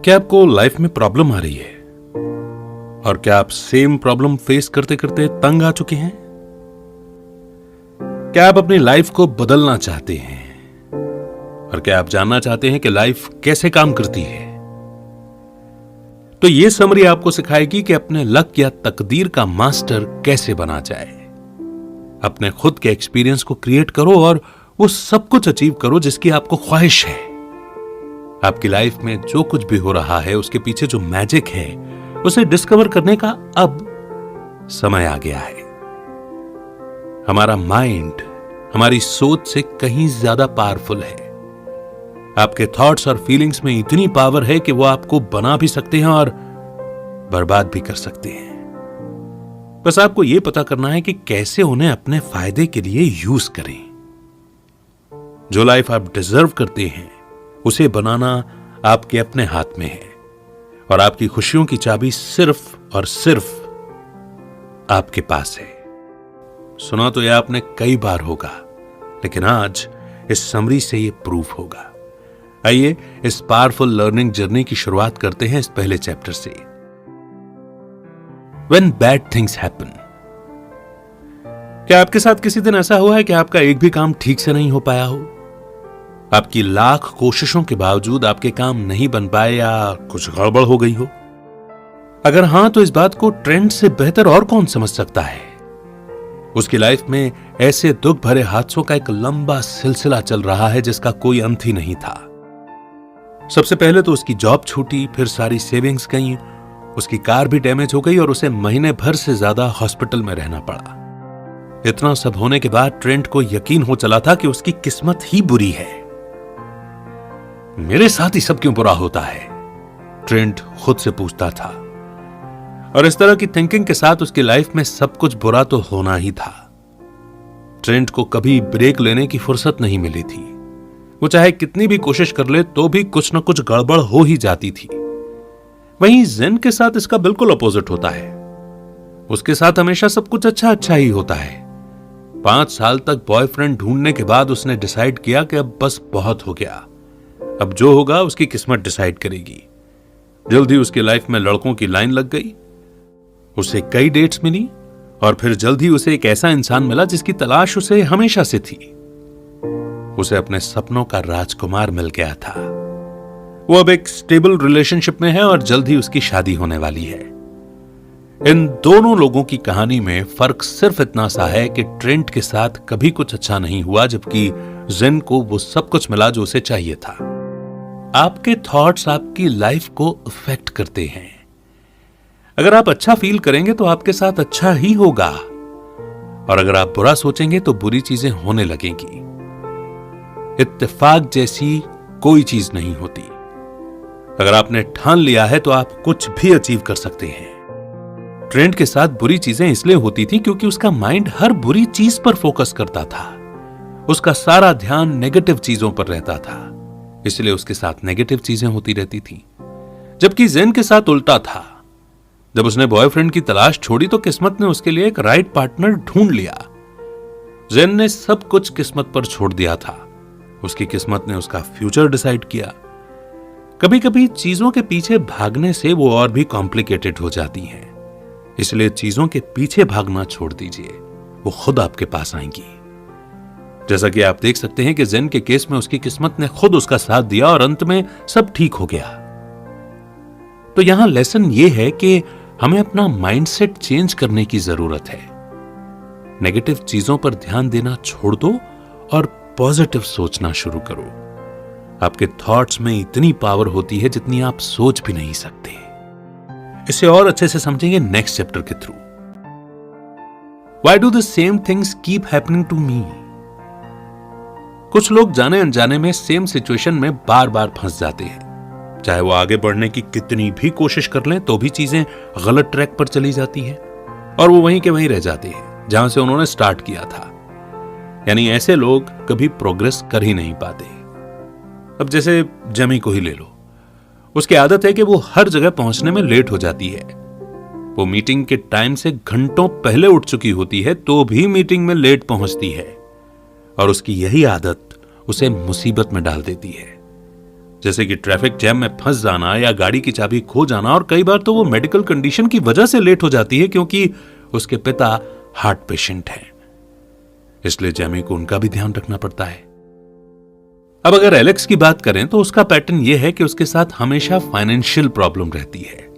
क्या आपको लाइफ में प्रॉब्लम आ रही है? और क्या आप सेम प्रॉब्लम फेस करते करते तंग आ चुके हैं? क्या आप अपनी लाइफ को बदलना चाहते हैं? और क्या आप जानना चाहते हैं कि लाइफ कैसे काम करती है? तो यह समरी आपको सिखाएगी कि अपने लक या तकदीर का मास्टर कैसे बना जाए। अपने खुद के एक्सपीरियंस को क्रिएट करो और वो सब कुछ अचीव करो जिसकी आपको ख्वाहिश है। आपकी लाइफ में जो कुछ भी हो रहा है उसके पीछे जो मैजिक है उसे डिस्कवर करने का अब समय आ गया है। हमारा माइंड हमारी सोच से कहीं ज्यादा पावरफुल है। आपके थॉट्स और फीलिंग्स में इतनी पावर है कि वो आपको बना भी सकते हैं और बर्बाद भी कर सकते हैं। बस आपको यह पता करना है कि कैसे उन्हें अपने फायदे के लिए यूज करें। जो लाइफ आप डिजर्व करते हैं उसे बनाना आपके अपने हाथ में है और आपकी खुशियों की चाबी सिर्फ और सिर्फ आपके पास है। सुना तो यह आपने कई बार होगा, लेकिन आज इस समरी से यह प्रूफ होगा। आइए इस पावरफुल लर्निंग जर्नी की शुरुआत करते हैं इस पहले चैप्टर से। When bad things happen। क्या आपके साथ किसी दिन ऐसा हुआ है कि आपका एक भी काम ठीक से नहीं हो पाया हो? आपकी लाख कोशिशों के बावजूद आपके काम नहीं बन पाए या कुछ गड़बड़ हो गई हो? अगर हां तो इस बात को ट्रेंड से बेहतर और कौन समझ सकता है। उसकी लाइफ में ऐसे दुख भरे हादसों का एक लंबा सिलसिला चल रहा है जिसका कोई अंत ही नहीं था। सबसे पहले तो उसकी जॉब छूटी, फिर सारी सेविंग्स गई, उसकी कार भी डैमेज हो गई और उसे महीने भर से ज्यादा हॉस्पिटल में रहना पड़ा। इतना सब होने के बाद ट्रेंट को यकीन हो चला था कि उसकी किस्मत ही बुरी है। मेरे साथ ही सब क्यों बुरा होता है, ट्रेंट खुद से पूछता था। और इस तरह की थिंकिंग के साथ उसकी लाइफ में सब कुछ बुरा तो होना ही था। ट्रेंट को कभी ब्रेक लेने की फुर्सत नहीं मिली थी। वो चाहे कितनी भी कोशिश कर ले तो भी कुछ न कुछ गड़बड़ हो ही जाती थी। वहीं जेन के साथ इसका बिल्कुल अपोजिट होता है। उसके साथ हमेशा सब कुछ अच्छा अच्छा ही होता है। 5 साल तक बॉयफ्रेंड ढूंढने के बाद उसने डिसाइड किया कि अब बस बहुत हो गया, अब जो होगा उसकी किस्मत डिसाइड करेगी। जल्द ही उसकी लाइफ में लड़कों की लाइन लग गई। उसे कई डेट्स मिली और फिर जल्द ही उसे एक ऐसा इंसान मिला जिसकी तलाश उसे हमेशा से थी। उसे अपने सपनों का राजकुमार मिल गया था। वो अब एक स्टेबल रिलेशनशिप में है और जल्द ही उसकी शादी होने वाली है। इन दोनों लोगों की कहानी में फर्क सिर्फ इतना सा है कि ट्रेंट के साथ कभी कुछ अच्छा नहीं हुआ, जबकि जेन को वो सब कुछ मिला जो उसे चाहिए था। आपके थॉट्स आपकी लाइफ को अफेक्ट करते हैं। अगर आप अच्छा फील करेंगे तो आपके साथ अच्छा ही होगा, और अगर आप बुरा सोचेंगे तो बुरी चीजें होने लगेंगी। इत्तेफाक जैसी कोई चीज नहीं होती। अगर आपने ठान लिया है तो आप कुछ भी अचीव कर सकते हैं। ट्रेंट के साथ बुरी चीजें इसलिए होती थी क्योंकि उसका माइंड हर बुरी चीज पर फोकस करता था। उसका सारा ध्यान नेगेटिव चीजों पर रहता था, इसलिए उसके साथ नेगेटिव चीजें होती रहती थी। जबकि जेन के साथ उल्टा था। जब उसने बॉयफ्रेंड की तलाश छोड़ी तो किस्मत ने उसके लिए एक राइट पार्टनर ढूंढ लिया। जेन ने सब कुछ किस्मत पर छोड़ दिया था। उसकी किस्मत ने उसका फ्यूचर डिसाइड किया। कभी कभी चीजों के पीछे भागने से वो और भी कॉम्प्लिकेटेड हो जाती हैं, इसलिए चीजों के पीछे भागना छोड़ दीजिए, वो खुद आपके पास आएंगी। जैसा कि आप देख सकते हैं कि जेन के केस में उसकी किस्मत ने खुद उसका साथ दिया और अंत में सब ठीक हो गया। तो यहां लेसन यह है कि हमें अपना माइंडसेट चेंज करने की जरूरत है। नेगेटिव चीजों पर ध्यान देना छोड़ दो और पॉजिटिव सोचना शुरू करो। आपके थॉट्स में इतनी पावर होती है जितनी आप सोच भी नहीं सकते। इसे और अच्छे से समझेंगे नेक्स्ट चैप्टर के through. Why do the same things keep happening to me? कुछ लोग जाने अनजाने में सेम सिचुएशन में बार बार फंस जाते हैं। चाहे वो आगे बढ़ने की कितनी भी कोशिश कर लें तो भी चीजें गलत ट्रैक पर चली जाती हैं और वो वहीं के वहीं रह जाते हैं जहां से उन्होंने स्टार्ट किया था। यानी ऐसे लोग कभी प्रोग्रेस कर ही नहीं पाते। अब जैसे जमी को ही ले लो। उसकी आदत है कि वो हर जगह पहुंचने में लेट हो जाती है। वो मीटिंग के टाइम से घंटों पहले उठ चुकी होती है तो भी मीटिंग में लेट पहुंचती है, और उसकी यही आदत उसे मुसीबत में डाल देती है। जैसे कि ट्रैफिक जैम में फंस जाना या गाड़ी की चाबी खो जाना, और कई बार तो वो मेडिकल कंडीशन की वजह से लेट हो जाती है क्योंकि उसके पिता हार्ट पेशेंट हैं। इसलिए जैमी को उनका भी ध्यान रखना पड़ता है। अब अगर एलेक्स की बात करें तो उसका पैटर्न यह है कि उसके साथ हमेशा फाइनेंशियल प्रॉब्लम रहती है।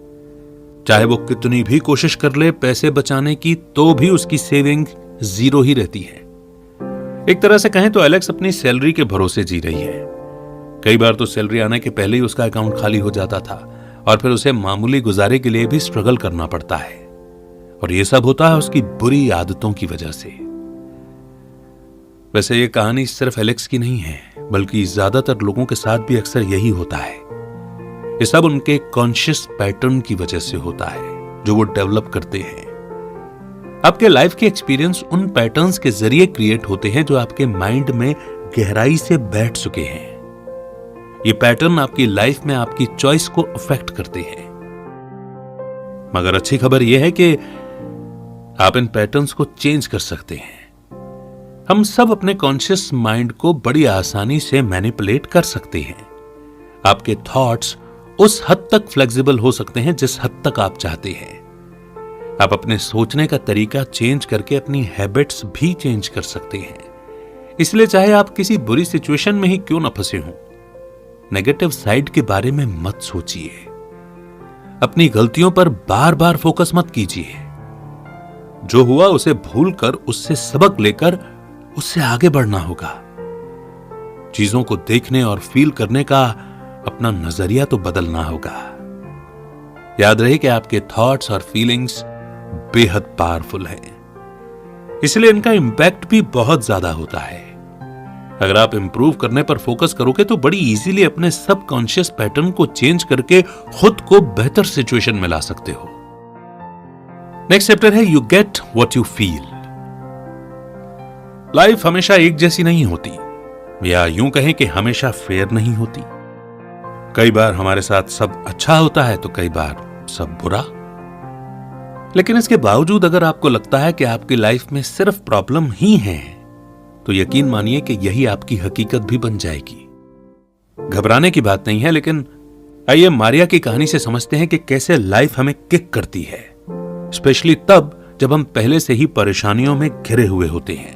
चाहे वो कितनी भी कोशिश कर ले पैसे बचाने की, तो भी उसकी सेविंग जीरो ही रहती है। एक तरह से कहें तो एलेक्स अपनी सैलरी के भरोसे जी रही है। कई बार तो सैलरी आने के पहले ही उसका अकाउंट खाली हो जाता था और फिर उसे मामूली गुजारे के लिए भी स्ट्रगल करना पड़ता है, और यह सब होता है उसकी बुरी आदतों की वजह से। वैसे ये कहानी सिर्फ एलेक्स की नहीं है, बल्कि ज्यादातर लोगों के साथ भी अक्सर यही होता है। ये सब उनके कॉन्शियस पैटर्न की वजह से होता है जो वो डेवलप करते हैं। आपके लाइफ के एक्सपीरियंस उन पैटर्न्स के जरिए क्रिएट होते हैं जो आपके माइंड में गहराई से बैठ चुके हैं। ये पैटर्न आपकी लाइफ में आपकी चॉइस को अफेक्ट करते हैं। मगर अच्छी खबर यह है कि आप इन पैटर्न्स को चेंज कर सकते हैं। हम सब अपने कॉन्शियस माइंड को बड़ी आसानी से मैनिपुलेट कर सकते हैं। आपके थॉट्स उस हद तक फ्लेक्सिबल हो सकते हैं जिस हद तक आप चाहते हैं। आप अपने सोचने का तरीका चेंज करके अपनी हैबिट्स भी चेंज कर सकते हैं। इसलिए चाहे आप किसी बुरी सिचुएशन में ही क्यों ना फंसे हों, नेगेटिव साइड के बारे में मत सोचिए। अपनी गलतियों पर बार बार फोकस मत कीजिए। जो हुआ उसे भूलकर उससे सबक लेकर उससे आगे बढ़ना होगा। चीजों को देखने और फील करने का अपना नजरिया तो बदलना होगा। याद रहे कि आपके थॉट्स और फीलिंग्स बेहद पावरफुल हैं, इसलिए इनका इंपैक्ट भी बहुत ज्यादा होता है। अगर आप इंप्रूव करने पर फोकस करोगे तो बड़ी इजीली अपने सबकॉन्शियस पैटर्न को चेंज करके खुद को बेहतर सिचुएशन में ला सकते हो। नेक्स्ट चैप्टर है you get what you feel. Life हमेशा एक जैसी नहीं होती, या यूं कहें कि हमेशा फेयर नहीं होती। कई बार हमारे साथ सब अच्छा होता है तो कई बार सब बुरा। लेकिन इसके बावजूद अगर आपको लगता है कि आपकी लाइफ में सिर्फ प्रॉब्लम ही है, तो यकीन मानिए कि यही आपकी हकीकत भी बन जाएगी। घबराने की बात नहीं है, लेकिन आइए मारिया की कहानी से समझते हैं कि कैसे लाइफ हमें किक करती है, स्पेशली तब जब हम पहले से ही परेशानियों में घिरे हुए होते हैं।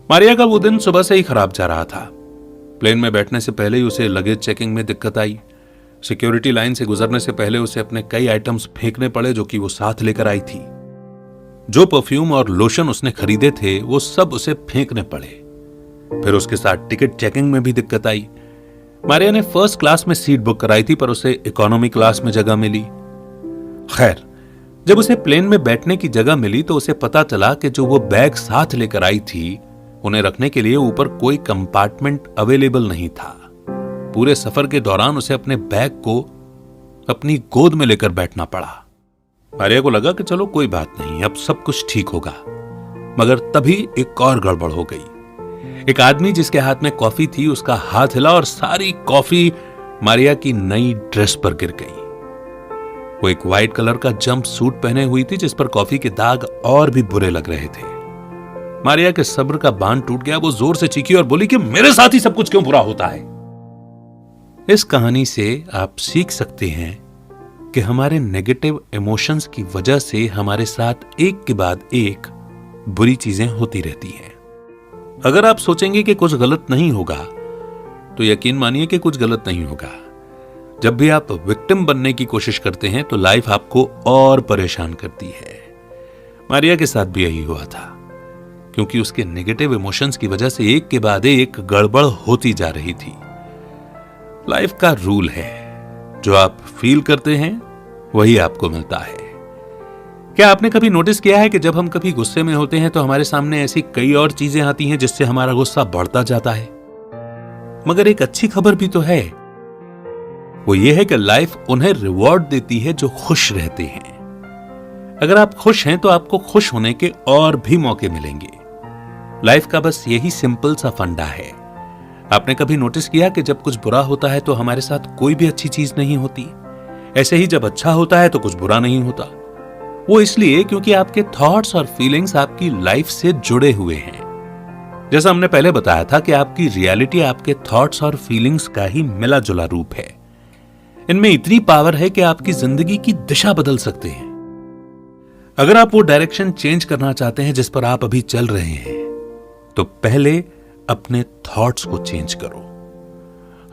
मारिया का वो दिन सुबह से ही खराब जा रहा था। प्लेन में बैठने से पहले ही उसे लगेज चेकिंग में दिक्कत आई। सिक्योरिटी लाइन से गुजरने से पहले उसे अपने कई आइटम्स फेंकने पड़े जो कि वो साथ लेकर आई थी। जो परफ्यूम और लोशन उसने खरीदे थे वो सब उसे फेंकने पड़े। फिर उसके साथ टिकट चेकिंग में भी दिक्कत आई। मारिया ने फर्स्ट क्लास में सीट बुक कराई थी, पर उसे इकोनॉमी क्लास में जगह मिली। खैर, जब उसे प्लेन में बैठने की जगह मिली तो उसे पता चला कि जो वो बैग साथ लेकर आई थी उन्हें रखने के लिए ऊपर कोई कंपार्टमेंट अवेलेबल नहीं था। पूरे सफर के दौरान उसे अपने बैग को अपनी गोद में लेकर बैठना पड़ा। मारिया को लगा कि चलो कोई बात नहीं, अब सब कुछ ठीक होगा। मगर तभी एक और गड़बड़ हो गई। एक आदमी जिसके हाथ में कॉफी थी उसका हाथ हिला और सारी कॉफी मारिया की नई ड्रेस पर गिर गई। वो एक व्हाइट कलर का जंप सूट पहने हुई थी जिस पर कॉफी के दाग और भी बुरे लग रहे थे। मारिया के सब्र का बांध टूट गया। वो जोर से चीखी और बोली कि मेरे साथ ही सब कुछ क्यों बुरा होता है। इस कहानी से आप सीख सकते हैं कि हमारे नेगेटिव इमोशंस की वजह से हमारे साथ एक के बाद एक बुरी चीजें होती रहती हैं। अगर आप सोचेंगे कि कुछ गलत नहीं होगा तो यकीन मानिए कि कुछ गलत नहीं होगा। जब भी आप विक्टिम बनने की कोशिश करते हैं तो लाइफ आपको और परेशान करती है। मारिया के साथ भी यही हुआ था, क्योंकि उसके नेगेटिव इमोशंस की वजह से एक के बाद एक गड़बड़ होती जा रही थी। लाइफ का रूल है, जो आप फील करते हैं वही आपको मिलता है। क्या आपने कभी नोटिस किया है कि जब हम कभी गुस्से में होते हैं तो हमारे सामने ऐसी कई और चीजें आती हैं जिससे हमारा गुस्सा बढ़ता जाता है। मगर एक अच्छी खबर भी तो है, वो ये है कि लाइफ उन्हें रिवॉर्ड देती है जो खुश रहते हैं। अगर आप खुश हैं तो आपको खुश होने के और भी मौके मिलेंगे। लाइफ का बस यही सिंपल सा फंडा है। आपने कभी नोटिस किया कि जब कुछ बुरा होता है तो हमारे साथ कोई भी अच्छी चीज नहीं होती? ऐसे ही जब अच्छा होता है तो कुछ बुरा नहीं होता। वो इसलिए क्योंकि आपके थॉट्स और फीलिंग्स आपकी लाइफ से जुड़े हुए हैं। जैसा हमने पहले बताया था कि आपकी रियलिटी आपके थॉट्स और फीलिंग्स का ही मिला जुला रूप है। इनमें इतनी पावर है कि आपकी जिंदगी की दिशा बदल सकते हैं। अगर आप वो डायरेक्शन चेंज करना चाहते हैं जिस पर आप अभी चल रहे हैं, तो पहले अपने थॉट्स को चेंज करो।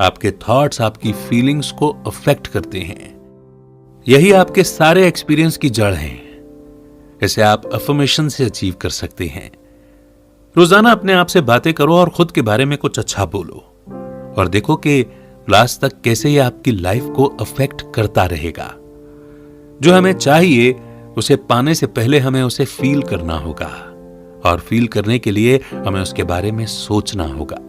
आपके थॉट्स आपकी फीलिंग्स को अफेक्ट करते हैं। यही आपके सारे एक्सपीरियंस की जड़ है। इसे आप अफर्मेशन से अचीव कर सकते हैं। रोजाना अपने आप से बातें करो और खुद के बारे में कुछ अच्छा बोलो और देखो कि लास्ट तक कैसे यह आपकी लाइफ को अफेक्ट करता रहेगा। जो हमें चाहिए उसे पाने से पहले हमें उसे फील करना होगा और फील करने के लिए हमें उसके बारे में सोचना होगा।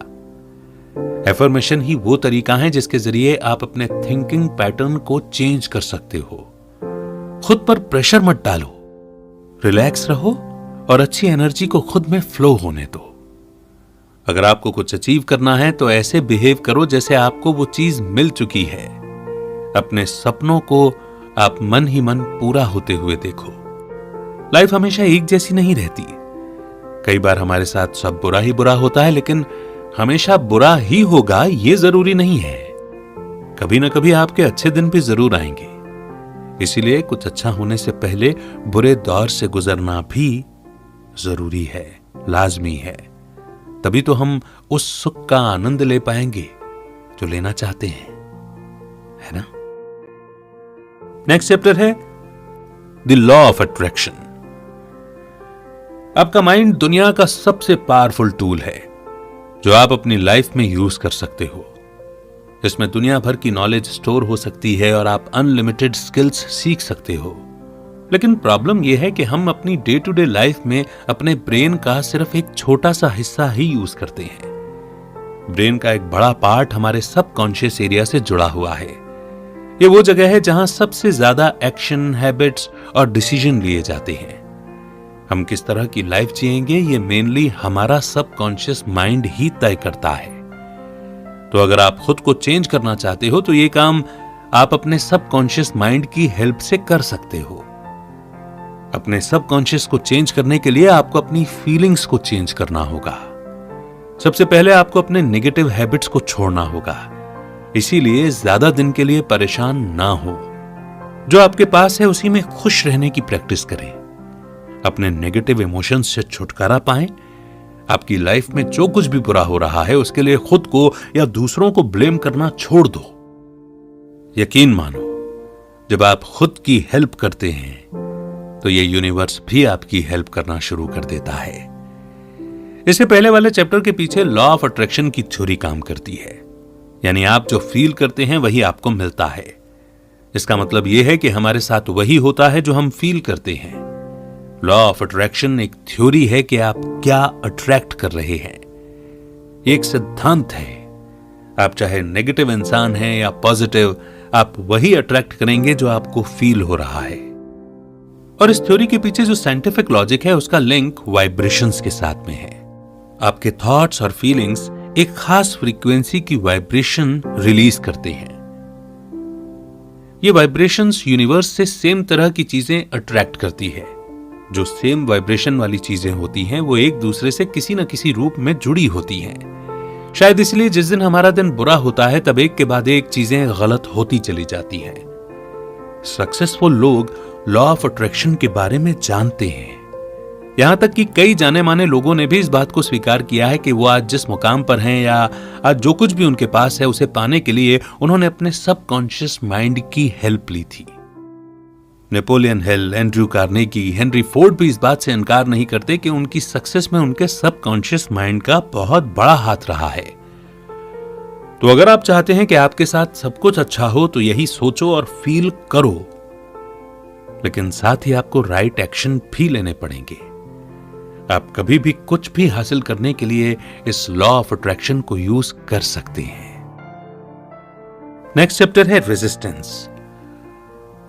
एफर्मेशन ही वो तरीका है जिसके जरिए आप अपने थिंकिंग पैटर्न को चेंज कर सकते हो। खुद पर प्रेशर मत डालो, रिलैक्स रहो और अच्छी एनर्जी को खुद में फ्लो होने दो। अगर आपको कुछ अचीव करना है तो ऐसे बिहेव करो जैसे आपको वो चीज मिल चुकी है। अपने सपनों को आप मन ही मन पूरा होते हुए देखो। लाइफ हमेशा एक जैसी नहीं रहती। कई बार हमारे साथ सब बुरा ही बुरा होता है, लेकिन हमेशा बुरा ही होगा ये जरूरी नहीं है। कभी ना कभी आपके अच्छे दिन भी जरूर आएंगे। इसीलिए कुछ अच्छा होने से पहले बुरे दौर से गुजरना भी जरूरी है, लाजमी है। तभी तो हम उस सुख का आनंद ले पाएंगे जो लेना चाहते हैं, है ना। नेक्स्ट चैप्टर है द लॉ ऑफ अट्रैक्शन। आपका माइंड दुनिया का सबसे पावरफुल टूल है जो आप अपनी लाइफ में यूज कर सकते हो। इसमें दुनिया भर की नॉलेज स्टोर हो सकती है और आप अनलिमिटेड स्किल्स सीख सकते हो। लेकिन प्रॉब्लम यह है कि हम अपनी डे टू डे लाइफ में अपने ब्रेन का सिर्फ एक छोटा सा हिस्सा ही यूज करते हैं। ब्रेन का एक बड़ा पार्ट हमारे सबकॉन्शियस एरिया से जुड़ा हुआ है। ये वो जगह है जहां सबसे ज्यादा एक्शन, हैबिट्स और डिसीजन लिए जाते हैं। हम किस तरह की लाइफ जिएंगे ये मेनली हमारा सबकॉन्शियस माइंड ही तय करता है। तो अगर आप खुद को चेंज करना चाहते हो तो ये काम आप अपने सबकॉन्शियस माइंड की हेल्प से कर सकते हो। अपने सबकॉन्शियस को चेंज करने के लिए आपको अपनी फीलिंग्स को चेंज करना होगा। सबसे पहले आपको अपने नेगेटिव हैबिट्स को छोड़ना होगा। इसीलिए ज्यादा दिन के लिए परेशान ना हो। जो आपके पास है उसी में खुश रहने की प्रैक्टिस करें। अपने नेगेटिव इमोशंस से छुटकारा पाएं। आपकी लाइफ में जो कुछ भी बुरा हो रहा है उसके लिए खुद को या दूसरों को ब्लेम करना छोड़ दो। यकीन मानो, जब आप खुद की हेल्प करते हैं तो ये यूनिवर्स भी आपकी हेल्प करना शुरू कर देता है। इससे पहले वाले चैप्टर के पीछे लॉ ऑफ अट्रैक्शन की थ्योरी काम करती है। यानी आप जो फील करते हैं वही आपको मिलता है। इसका मतलब यह है कि हमारे साथ वही होता है जो हम फील करते हैं। लॉ ऑफ अट्रैक्शन एक थ्योरी है कि आप क्या अट्रैक्ट कर रहे हैं। एक सिद्धांत है। आप चाहे नेगेटिव इंसान हैं या पॉजिटिव, आप वही अट्रैक्ट करेंगे जो आपको फील हो रहा है। और इस थ्योरी के पीछे जो साइंटिफिक लॉजिक है उसका लिंक वाइब्रेशंस के साथ में है। आपके थॉट्स और फीलिंग्स एक खास फ्रीक्वेंसी की वाइब्रेशन रिलीज करते हैं। ये वाइब्रेशंस यूनिवर्स से सेम तरह की चीजें अट्रैक्ट करती है। जो सेम वाइब्रेशन वाली चीजें होती हैं वो एक दूसरे से किसी न किसी रूप में जुड़ी होती हैं। शायद इसलिए जिस दिन हमारा दिन बुरा होता है तब एक के बाद एक चीजें गलत होती चली जाती हैं। सक्सेसफुल लोग लॉ ऑफ अट्रैक्शन के बारे में जानते हैं। यहां तक कि कई जाने माने लोगों ने भी इस बात को स्वीकार किया है कि वो आज जिस मुकाम पर हैं या आज जो कुछ भी उनके पास है उसे पाने के लिए उन्होंने अपने सबकॉन्शियस माइंड की हेल्प ली थी। Napoleon Hill, Andrew Carnegie, Henry Ford भी इस बात से इनकार नहीं करते कि उनकी सक्सेस में उनके सबकॉन्शियस माइंड का बहुत बड़ा हाथ रहा है। तो अगर आप चाहते हैं कि आपके साथ सब कुछ अच्छा हो तो यही सोचो और फील करो। लेकिन साथ ही आपको राइट एक्शन भी लेने पड़ेंगे। आप कभी भी कुछ भी हासिल करने के लिए इस लॉ ऑफ अट्रैक्शन को यूज कर सकते हैं। नेक्स्ट चैप्टर है रेजिस्टेंस।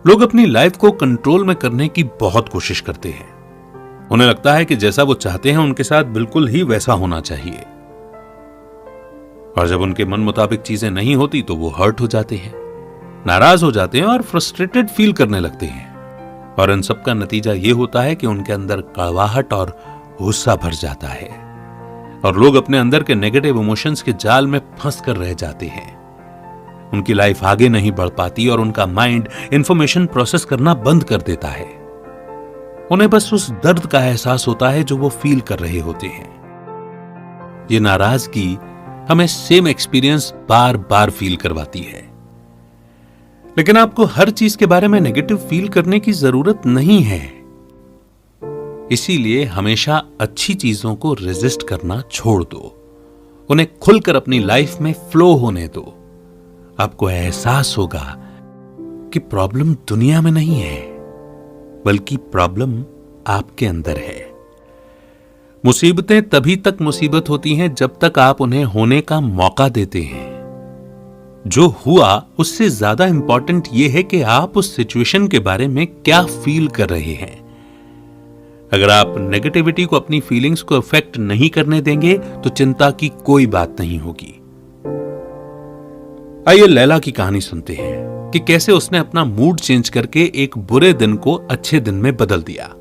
लोग अपनी लाइफ को कंट्रोल में करने की बहुत कोशिश करते हैं। उन्हें लगता है कि जैसा वो चाहते हैं उनके साथ बिल्कुल ही वैसा होना चाहिए। और जब उनके मन मुताबिक चीजें नहीं होती तो वो हर्ट हो जाते हैं, नाराज हो जाते हैं और फ्रस्ट्रेटेड फील करने लगते हैं। और इन सब का नतीजा ये होता है कि उनके अंदर कड़वाहट और गुस्सा भर जाता है। और लोग अपने अंदर के नेगेटिव इमोशंस के जाल में फंस कर रह जाते हैं। उनकी लाइफ आगे नहीं बढ़ पाती और उनका माइंड इंफॉर्मेशन प्रोसेस करना बंद कर देता है। उन्हें बस उस दर्द का एहसास होता है जो वो फील कर रहे होते हैं। ये नाराजगी हमें सेम एक्सपीरियंस बार बार फील करवाती है। लेकिन आपको हर चीज के बारे में नेगेटिव फील करने की जरूरत नहीं है। इसीलिए हमेशा अच्छी चीजों को रेजिस्ट करना छोड़ दो, उन्हें खुलकर अपनी लाइफ में फ्लो होने दो। आपको एहसास होगा कि प्रॉब्लम दुनिया में नहीं है, बल्कि प्रॉब्लम आपके अंदर है। मुसीबतें तभी तक मुसीबत होती हैं जब तक आप उन्हें होने का मौका देते हैं। जो हुआ उससे ज्यादा इंपॉर्टेंट यह है कि आप उस सिचुएशन के बारे में क्या फील कर रहे हैं। अगर आप नेगेटिविटी को अपनी फीलिंग्स को अफेक्ट नहीं करने देंगे तो चिंता की कोई बात नहीं होगी। आइए लैला की कहानी सुनते हैं कि कैसे उसने अपना मूड चेंज करके एक बुरे दिन को अच्छे दिन में बदल दिया।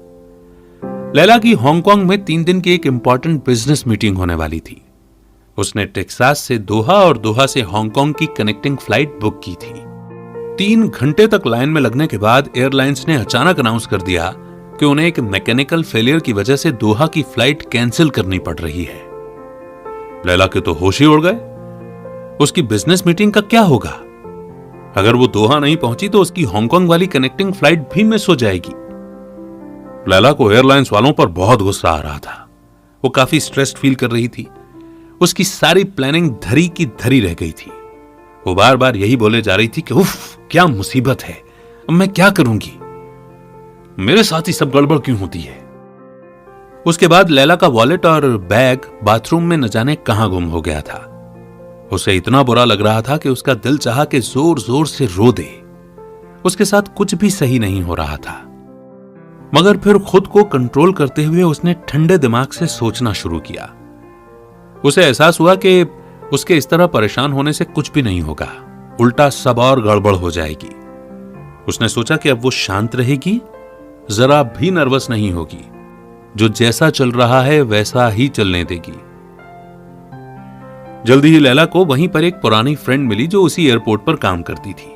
लैला की हांगकांग में 3 दिन की एक इंपॉर्टेंट बिजनेस मीटिंग होने वाली थी। उसने टेक्सास से दोहा और दोहा से हांगकांग की कनेक्टिंग फ्लाइट बुक की थी। 3 घंटे तक लाइन में लगने के बाद एयरलाइंस ने अचानक अनाउंस कर दिया कि उन्हें एक मैकेनिकल फेलियर की वजह से दोहा की फ्लाइट कैंसिल करनी पड़ रही है। लैला के तो होश ही उड़ गए। उसकी बिजनेस मीटिंग का क्या होगा? अगर वो दोहा नहीं पहुंची तो उसकी हांगकांग वाली कनेक्टिंग फ्लाइट भी मिस हो जाएगी। लैला को एयरलाइंस वालों पर बहुत गुस्सा आ रहा था। वो काफी स्ट्रेस्ड फील कर रही थी। उसकी सारी प्लानिंग धरी की धरी रह गई थी। वो बार बार यही बोले जा रही थी कि उफ, क्या मुसीबत है, अब मैं क्या करूंगी, मेरे साथ ही सब गड़बड़ क्यों होती है। उसके बाद लैला का वॉलेट और बैग बाथरूम में न जाने कहां गुम हो गया था। उसे इतना बुरा लग रहा था कि उसका दिल चाहा कि जोर जोर से रो दे। उसके साथ कुछ भी सही नहीं हो रहा था, मगर फिर खुद को कंट्रोल करते हुए उसने ठंडे दिमाग से सोचना शुरू किया। उसे एहसास हुआ कि उसके इस तरह परेशान होने से कुछ भी नहीं होगा, उल्टा सब और गड़बड़ हो जाएगी। उसने सोचा कि अब वो शांत रहेगी, जरा भी नर्वस नहीं होगी, जो जैसा चल रहा है वैसा ही चलने देगी। जल्दी ही लैला को वहीं पर एक पुरानी फ्रेंड मिली जो उसी एयरपोर्ट पर काम करती थी।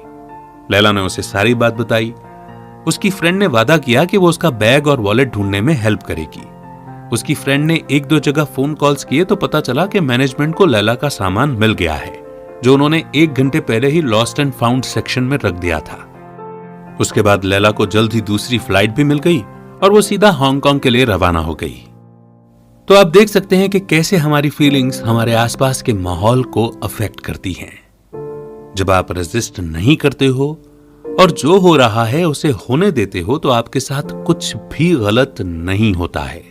लैला ने उसे सारी बात बताई। उसकी फ्रेंड ने वादा किया कि वो उसका बैग और वॉलेट ढूंढने में हेल्प करेगी। उसकी फ्रेंड ने 1-2 जगह फोन कॉल्स किए तो पता चला कि मैनेजमेंट को लैला का सामान मिल गया है, जो उन्होंने 1 घंटे पहले he lost and found section में रख दिया था। उसके बाद लैला को जल्द ही दूसरी फ्लाइट भी मिल गई और वो सीधा हांगकांग के लिए रवाना हो गई। तो आप देख सकते हैं कि कैसे हमारी फीलिंग्स हमारे आसपास के माहौल को अफेक्ट करती हैं। जब आप रेजिस्ट नहीं करते हो और जो हो रहा है उसे होने देते हो तो आपके साथ कुछ भी गलत नहीं होता है।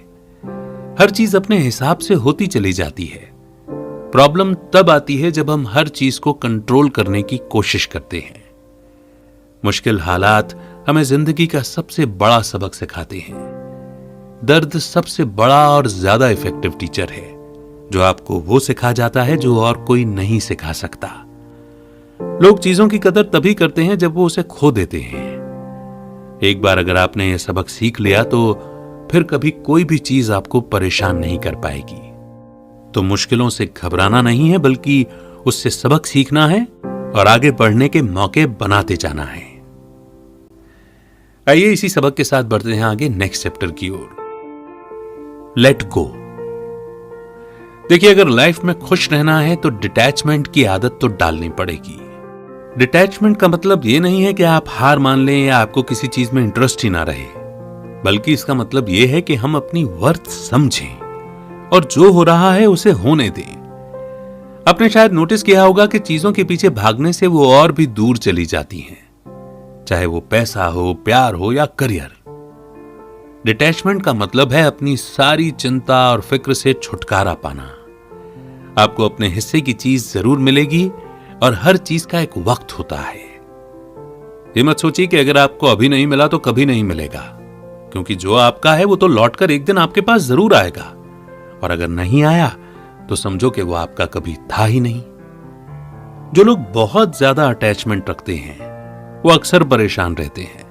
हर चीज अपने हिसाब से होती चली जाती है। प्रॉब्लम तब आती है जब हम हर चीज को कंट्रोल करने की कोशिश करते हैं। मुश्किल हालात हमें जिंदगी का सबसे बड़ा सबक सिखाते हैं। दर्द सबसे बड़ा और ज्यादा इफेक्टिव टीचर है, जो आपको वो सिखा जाता है जो और कोई नहीं सिखा सकता। लोग चीजों की कदर तभी करते हैं जब वो उसे खो देते हैं। एक बार अगर आपने यह सबक सीख लिया तो फिर कभी कोई भी चीज आपको परेशान नहीं कर पाएगी। तो मुश्किलों से घबराना नहीं है, बल्कि उससे सबक सीखना है और आगे बढ़ने के मौके बनाते जाना है। आइए इसी सबक के साथ बढ़ते हैं आगे नेक्स्ट चैप्टर की ओर। Let go. देखिए, अगर लाइफ में खुश रहना है तो डिटैचमेंट की आदत तो डालनी पड़ेगी। डिटैचमेंट का मतलब यह नहीं है कि आप हार मान लें या आपको किसी चीज में इंटरेस्ट ही ना रहे, बल्कि इसका मतलब यह है कि हम अपनी वर्थ समझें और जो हो रहा है उसे होने दें। आपने शायद नोटिस किया होगा कि चीजों के पीछे भागने से वो और भी दूर चली जाती हैं, चाहे वो पैसा हो, प्यार हो या करियर। डिटैचमेंट का मतलब है अपनी सारी चिंता और फिक्र से छुटकारा पाना। आपको अपने हिस्से की चीज जरूर मिलेगी और हर चीज का एक वक्त होता है। ये मत सोचिए कि अगर आपको अभी नहीं मिला तो कभी नहीं मिलेगा, क्योंकि जो आपका है वो तो लौटकर एक दिन आपके पास जरूर आएगा, और अगर नहीं आया तो समझो कि वो आपका कभी था ही नहीं। जो लोग बहुत ज्यादा अटैचमेंट रखते हैं वो अक्सर परेशान रहते हैं।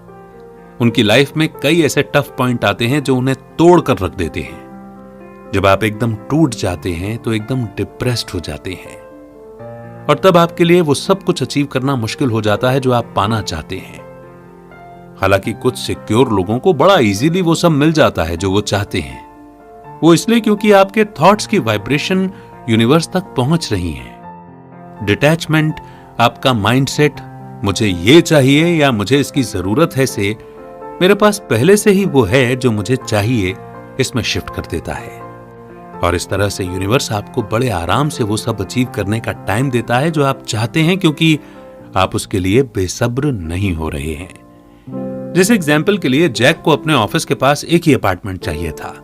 उनकी लाइफ में कई ऐसे टफ पॉइंट आते हैं जो उन्हें तोड़ कर रख देते हैं, जब आप एकदम टूट जाते हैं तो एकदम डिप्रेस्ड हो जाते हैं, और तब आपके लिए वो सब कुछ अचीव करना मुश्किल हो जाता है जो आप पाना चाहते हैं। हालांकि कुछ सिक्योर लोगों को बड़ा इजीली वो सब मिल जाता है जो वो चाहते हैं। वो इसलिए क्योंकि आपके थॉट्स की वाइब्रेशन यूनिवर्स तक पहुंच रही है। डिटैचमेंट आपका माइंडसेट, मुझे ये चाहिए या मुझे इसकी जरूरत है, से मेरे पास पहले से ही वो है जो मुझे चाहिए, इसमें शिफ्ट कर देता है। और इस तरह से यूनिवर्स आपको बड़े आराम से वो सब अचीव करने का टाइम देता है जो आप चाहते हैं, क्योंकि आप उसके लिए बेसब्र नहीं हो रहे हैं। जैसे एग्जाम्पल के लिए जैक को अपने ऑफिस के पास एक ही अपार्टमेंट चाहिए था।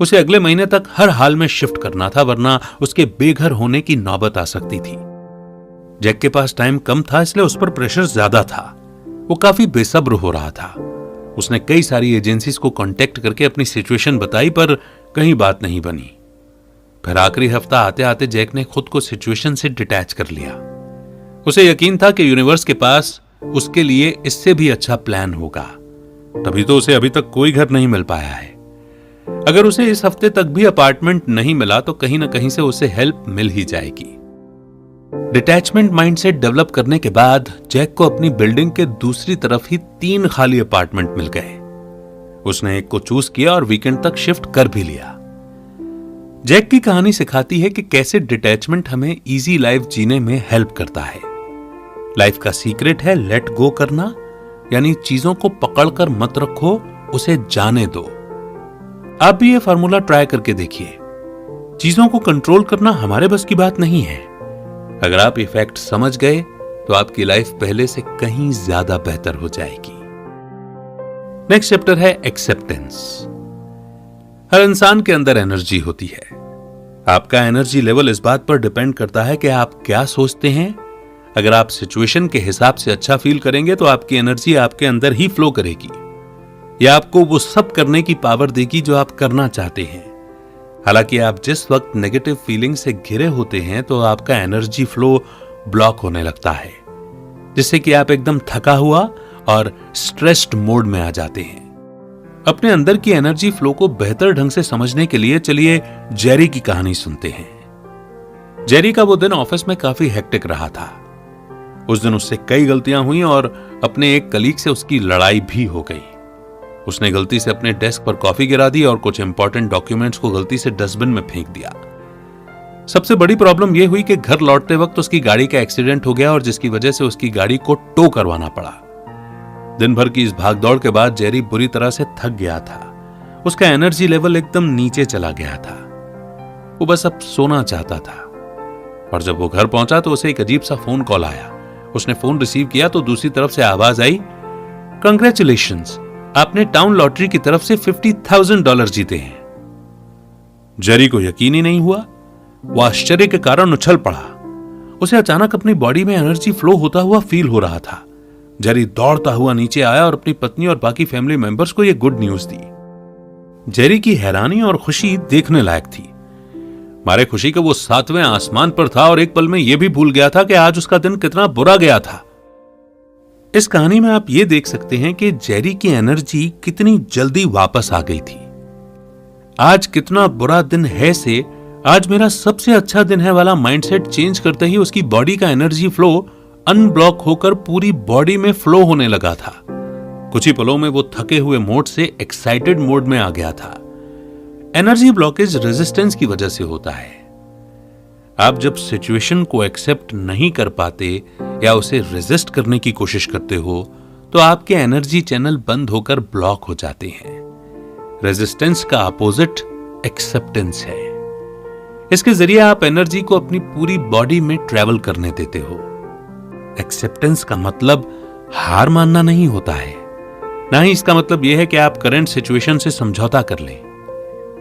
उसे अगले महीने तक हर हाल में शिफ्ट करना था, वरना उसके बेघर होने की नौबत आ सकती थी। जैक के पास टाइम कम था, इसलिए उस पर प्रेशर ज्यादा था। वो काफी बेसब्र हो रहा था। उसने कई सारी एजेंसीज को कांटेक्ट करके अपनी सिचुएशन बताई, पर कहीं बात नहीं बनी। फिर आखिरी हफ्ता आते आते जैक ने खुद को सिचुएशन से डिटैच कर लिया। उसे यकीन था कि यूनिवर्स के पास उसके लिए इससे भी अच्छा प्लान होगा, तभी तो उसे अभी तक कोई घर नहीं मिल पाया है। अगर उसे इस हफ्ते तक भी अपार्टमेंट नहीं मिला तो कहीं ना कहीं से उसे हेल्प मिल ही जाएगी। डिटैचमेंट माइंडसेट डेवलप करने के बाद जैक को अपनी बिल्डिंग के दूसरी तरफ ही 3 खाली अपार्टमेंट मिल गए। उसने एक को चूज किया और वीकेंड तक शिफ्ट कर भी लिया। जैक की कहानी सिखाती है कि कैसे डिटैचमेंट हमें इजी लाइफ जीने में हेल्प करता है। लाइफ का सीक्रेट है लेट गो करना, यानी चीजों को पकड़कर मत रखो, उसे जाने दो। आप भी ये फार्मूला ट्राई करके देखिए। चीजों को कंट्रोल करना हमारे बस की बात नहीं है। अगर आप ये फैक्ट समझ गए तो आपकी लाइफ पहले से कहीं ज्यादा बेहतर हो जाएगी। नेक्स्ट चैप्टर है एक्सेप्टेंस। हर इंसान के अंदर एनर्जी होती है। आपका एनर्जी लेवल इस बात पर डिपेंड करता है कि आप क्या सोचते हैं। अगर आप सिचुएशन के हिसाब से अच्छा फील करेंगे तो आपकी एनर्जी आपके अंदर ही फ्लो करेगी, या आपको वो सब करने की पावर देगी जो आप करना चाहते हैं। हालांकि आप जिस वक्त नेगेटिव फीलिंग से घिरे होते हैं तो आपका एनर्जी फ्लो ब्लॉक होने लगता है, जिससे कि आप एकदम थका हुआ और स्ट्रेस्ड मोड में आ जाते हैं। अपने अंदर की एनर्जी फ्लो को बेहतर ढंग से समझने के लिए चलिए जेरी की कहानी सुनते हैं। जेरी का वो दिन ऑफिस में काफी हेक्टिक रहा था। उस दिन उससे कई गलतियां हुई और अपने एक कलीग से उसकी लड़ाई भी हो गई। उसने गलती से अपने डेस्क पर कॉफी गिरा दी और कुछ इंपॉर्टेंट डॉक्यूमेंट्स को गलती से डस्टबिन में फेंक दिया। सबसे बड़ी प्रॉब्लम यह हुई कि घर लौटते वक्त उसकी गाड़ी का एक्सीडेंट हो गया और जिसकी वजह से उसकी गाड़ी को टो करवाना पड़ा। दिन भर की इस भागदौड़ के बाद जेरी बुरी तरह से थक गया था। उसका एनर्जी लेवल एकदम नीचे चला गया था। वो बस अब सोना चाहता था। और जब वो घर पहुंचा तो उसे एक अजीब सा फोन कॉल आया। उसने फोन रिसीव किया तो दूसरी तरफ से आवाज आई, कंग्रेचुलेशंस, आपने टाउन लॉटरी की तरफ से $50,000 जीते हैं। जेरी को यकीन ही नहीं हुआ। वो आश्चर्य के कारण उछल पड़ा। उसे अचानक अपनी बॉडी में एनर्जी फ्लो होता हुआ फील हो रहा था। जेरी दौड़ता हुआ नीचे आया और अपनी पत्नी और बाकी फैमिली मेंबर्स को यह गुड न्यूज दी। जेरी की हैरानी और खुशी देखने लायक थी। मारे खुशी के वो 7वें आसमान पर था और एक पल में यह भी भूल गया था कि आज उसका दिन कितना बुरा गया था। इस कहानी में आप ये देख सकते हैं कि जेरी की एनर्जी कितनी जल्दी वापस आ गई थी। आज कितना बुरा दिन है से आज मेरा सबसे अच्छा दिन है वाला माइंडसेट चेंज करते ही उसकी बॉडी का एनर्जी फ्लो अनब्लॉक होकर पूरी बॉडी में फ्लो होने लगा था। कुछ ही पलों में वो थके हुए मोड से एक्साइटेड मोड में आ गया था। एनर्जी ब्लॉकेज रेजिस्टेंस की वजह से होता है। आप जब सिचुएशन को एक्सेप्ट नहीं कर पाते या उसे रेजिस्ट करने की कोशिश करते हो तो आपके एनर्जी चैनल बंद होकर ब्लॉक हो जाते हैं। रेजिस्टेंस का अपोजिट एक्सेप्टेंस है। इसके जरिए आप एनर्जी को अपनी पूरी बॉडी में ट्रेवल करने देते हो। एक्सेप्टेंस का मतलब हार मानना नहीं होता है, ना ही इसका मतलब यह है कि आप करंट सिचुएशन से समझौता कर लें,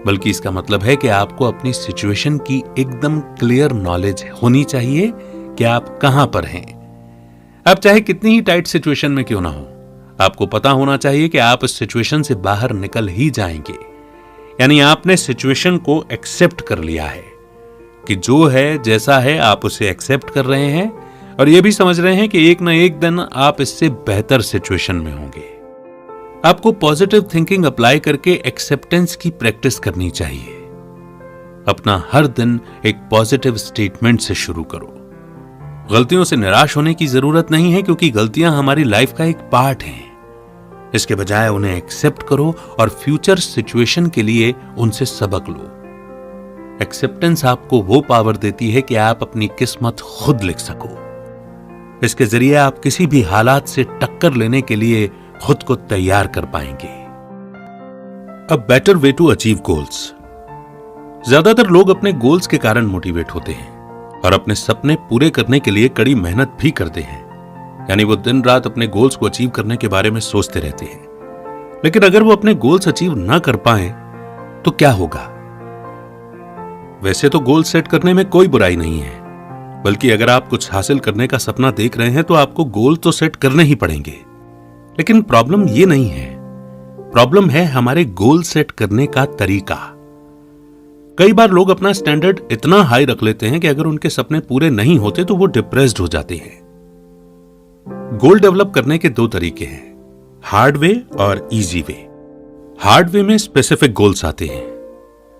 बल्कि इसका मतलब है कि आपको अपनी सिचुएशन की एकदम क्लियर नॉलेज होनी चाहिए कि आप कहां पर हैं। आप चाहे कितनी ही टाइट सिचुएशन में क्यों ना हो, आपको पता होना चाहिए कि आप इस सिचुएशन से बाहर निकल ही जाएंगे। यानी आपने सिचुएशन को एक्सेप्ट कर लिया है कि जो है जैसा है आप उसे एक्सेप्ट कर रहे हैं और यह भी समझ रहे हैं कि एक ना एक दिन आप इससे बेहतर सिचुएशन में होंगे। आपको पॉजिटिव थिंकिंग अप्लाई करके एक्सेप्टेंस की प्रैक्टिस करनी चाहिए। अपना हर दिन एक पॉजिटिव स्टेटमेंट से शुरू करो। गलतियों से निराश होने की जरूरत नहीं है, क्योंकि गलतियां हमारी लाइफ का एक पार्ट हैं। इसके बजाय उन्हें एक्सेप्ट करो और फ्यूचर सिचुएशन के लिए उनसे सबक लो। एक्सेप्टेंस आपको वो पावर देती है कि आप अपनी किस्मत खुद लिख सको। इसके जरिए आप किसी भी हालात से टक्कर लेने के लिए खुद को तैयार कर पाएंगे। A better way to achieve goals. ज्यादातर लोग अपने गोल्स के कारण मोटिवेट होते हैं और अपने सपने पूरे करने के लिए कड़ी मेहनत भी करते हैं। यानी वो दिन रात अपने गोल्स को अचीव करने के बारे में सोचते रहते हैं। लेकिन अगर वो अपने गोल्स अचीव ना कर पाए तो क्या होगा? वैसे तो गोल सेट करने में कोई बुराई नहीं है, बल्कि अगर आप कुछ हासिल करने का सपना देख रहे हैं तो आपको गोल तो सेट करने ही पड़ेंगे। लेकिन प्रॉब्लम ये नहीं है, प्रॉब्लम है हमारे गोल सेट करने का तरीका। कई बार लोग अपना स्टैंडर्ड इतना हाई रख लेते हैं कि अगर उनके सपने पूरे नहीं होते तो वो डिप्रेस्ड हो जाते हैं। गोल डेवलप करने के दो तरीके हैं, हार्ड वे और इजी वे। हार्ड वे में स्पेसिफिक गोल्स आते हैं।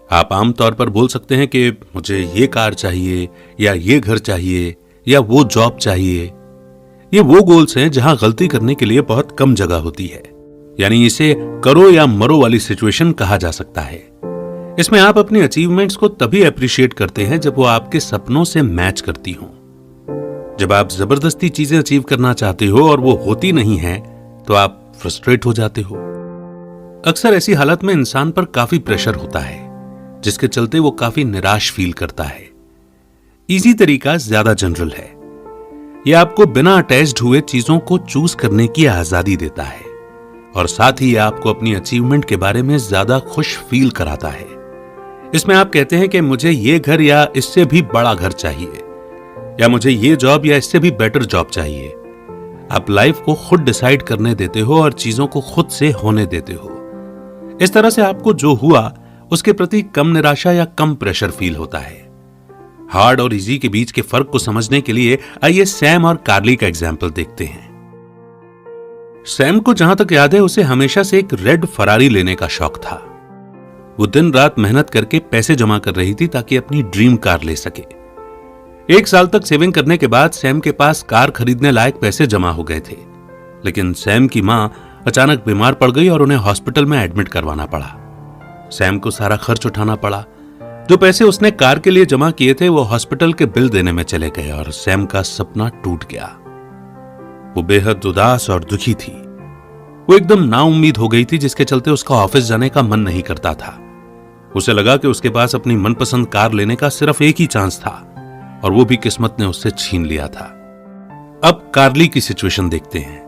आप आमतौर पर बोल सकते हैं कि मुझे ये कार चाहिए, या ये घर चाहिए, या वो जॉब चाहिए। ये वो गोल्स हैं जहां गलती करने के लिए बहुत कम जगह होती है। यानी इसे करो या मरो वाली सिचुएशन कहा जा सकता है। इसमें आप अपनी अचीवमेंट्स को तभी अप्रिशिएट करते हैं जब वो आपके सपनों से मैच करती हों। जब आप जबरदस्ती चीजें अचीव करना चाहते हो और वो होती नहीं है तो आप फ्रस्ट्रेट हो जाते हो। अक्सर ऐसी हालत में इंसान पर काफी प्रेशर होता है, जिसके चलते वो काफी निराश फील करता है। इजी तरीका ज्यादा जनरल है। यह आपको बिना अटैच्ड हुए चीजों को चूज करने की आजादी देता है और साथ ही आपको अपनी अचीवमेंट के बारे में ज्यादा खुश फील कराता है। इसमें आप कहते हैं कि मुझे ये घर या इससे भी बड़ा घर चाहिए, या मुझे ये जॉब या इससे भी बेटर जॉब चाहिए। आप लाइफ को खुद डिसाइड करने देते हो और चीजों को खुद से होने देते हो। इस तरह से आपको जो हुआ उसके प्रति कम निराशा या कम प्रेशर फील होता है। हार्ड और इजी के बीच के फर्क को समझने के लिए आइए सैम और कार्ली का एग्जाम्पल देखते हैं। सैम को जहां तक याद है उसे हमेशा से एक रेड फरारी लेने का शौक था। वो दिन रात मेहनत करके पैसे जमा कर रही थी ताकि अपनी ड्रीम कार ले सके। 1 साल तक सेविंग करने के बाद सैम के पास कार खरीदने लायक पैसे जमा हो गए थे। लेकिन सैम की मां अचानक बीमार पड़ गई और उन्हें हॉस्पिटल में एडमिट करवाना पड़ा। सैम को सारा खर्च उठाना पड़ा। जो पैसे उसने कार के लिए जमा किए थे वो हॉस्पिटल के बिल देने में चले गए और सैम का सपना टूट गया। वो बेहद उदास और दुखी थी। वो एकदम नाउम्मीद हो गई थी, जिसके चलते उसका ऑफिस जाने का मन नहीं करता था। उसे लगा कि उसके पास अपनी मनपसंद कार लेने का सिर्फ एक ही चांस था और वो भी किस्मत ने उससे छीन लिया था। अब कार्ली की सिचुएशन देखते हैं।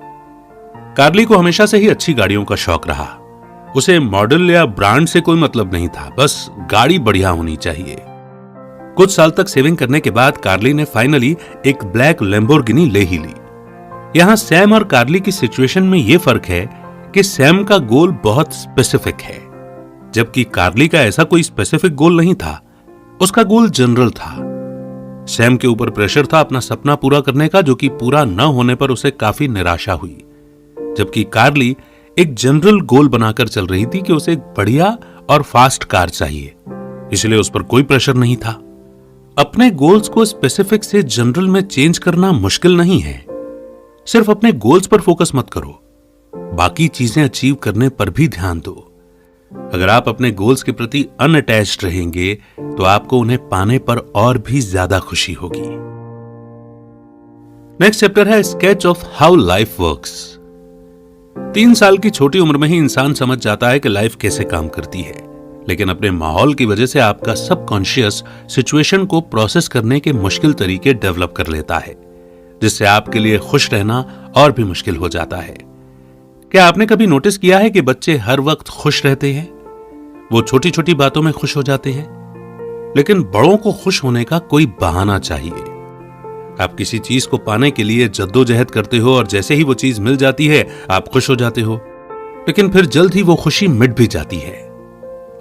कार्ली को हमेशा से ही अच्छी गाड़ियों का शौक रहा। उसे मॉडल या ब्रांड से कोई मतलब नहीं था, बस गाड़ी बढ़िया होनी चाहिए। कुछ साल तक सेविंग करने के बाद कार्ली ने फाइनली एक ब्लैक लैम्बोर्गिनी ले ही ली। यहां सैम और कार्ली की सिचुएशन में यह फर्क है कि सैम का गोल बहुत स्पेसिफिक है, जबकि कार्ली का ऐसा कोई स्पेसिफिक गोल नहीं था। उसका गोल जनरल था। सैम के ऊपर प्रेशर था अपना सपना पूरा करने का, जो कि पूरा न होने पर उसे काफी निराशा हुई, जबकि कार्ली एक जनरल गोल बनाकर चल रही थी कि उसे एक बढ़िया और फास्ट कार चाहिए, इसलिए उस पर कोई प्रेशर नहीं था। अपने गोल्स को स्पेसिफिक से जनरल में चेंज करना मुश्किल नहीं है। सिर्फ अपने गोल्स पर फोकस मत करो, बाकी चीजें अचीव करने पर भी ध्यान दो। अगर आप अपने गोल्स के प्रति अनअटैच्ड रहेंगे तो आपको उन्हें पाने पर और भी ज्यादा खुशी होगी। नेक्स्ट चैप्टर है sketch of how life works. 3 साल की छोटी उम्र में ही इंसान समझ जाता है कि लाइफ कैसे काम करती है, लेकिन अपने माहौल की वजह से आपका सबकॉन्शियस सिचुएशन को प्रोसेस करने के मुश्किल तरीके डेवलप कर लेता है, जिससे आपके लिए खुश रहना और भी मुश्किल हो जाता है। क्या आपने कभी नोटिस किया है कि बच्चे हर वक्त खुश रहते हैं? वो छोटी छोटी बातों में खुश हो जाते हैं, लेकिन बड़ों को खुश होने का कोई बहाना चाहिए। आप किसी चीज को पाने के लिए जद्दोजहद करते हो और जैसे ही वो चीज मिल जाती है आप खुश हो जाते हो, लेकिन फिर जल्द ही वो खुशी मिट भी जाती है